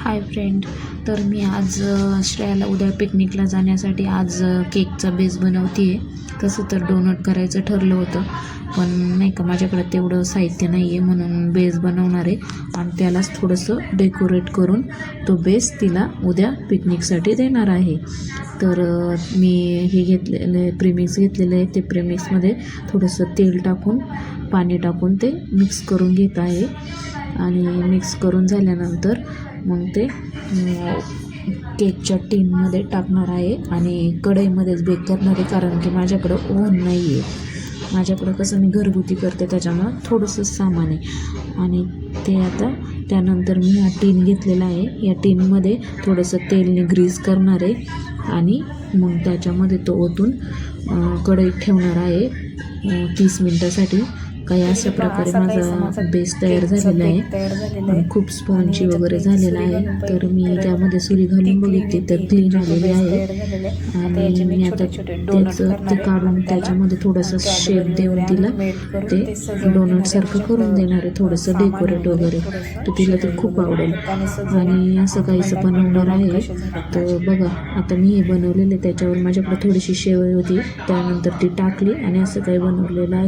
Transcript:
Hi friend. तर मी आज श्रेयाला उद्या पिकनिकला जाण्यासाठी आज केकचा बेस बनवते आहे. तसं तर डोनट करायचं ठरलं होतं, पण नाही का माझ्याकडे तेवढं साहित्य नाही आहे, म्हणून बेस बनवणार आहे आणि त्यालाच थोडंसं डेकोरेट करून तो बेस तिला उद्या पिकनिकसाठी देणार आहे. तर मी हे घेतलेले प्रेमिक्स घेतलेले आहे. ते प्रेमिक्समध्ये थोडंसं तेल टाकून पाणी टाकून ते मिक्स करून घेत आहे आणि मिक्स करून झाल्यानंतर मग ते केकच्या टीनमध्ये टाकणार आहे आणि कढईमध्येच बेक करणार आहे, कारण की माझ्याकडं ओव्हन नाही आहे. माझ्याकडं कसं मी घरगुती करते त्याच्यामुळं थोडंसं सामान आहे. आणि ते आता त्यानंतर मी हा टीन घेतलेला आहे. या टीनमध्ये थोडंसं तेलने ग्रीस करणार आहे आणि मग त्याच्यामध्ये तो ओतून कढईत ठेवणार आहे 30 मिनटासाठी. काही अशा प्रकारे माझा बेस तयार झालेला आहे. खूप स्पॉन्जी वगैरे झालेला आहे. तर मी त्यामध्ये सुरी घालून बघितली तर क्लीन झालेली आहे आणि मी आता ते काढून त्याच्यामध्ये थोडंसं शेप देऊन तिला ते डोनटसारखं करून देणार आहे, थोडंसं डेकोरेट वगैरे. तर तिला ते खूप आवडेल आणि असं काहीसं बनवणार आहे. तर बघा, आता मी हे बनवलेलं त्याच्यावर माझ्याकडे थोडीशी शेवई होती, त्यानंतर ती टाकली आणि असं काही बनवलेलं आहे.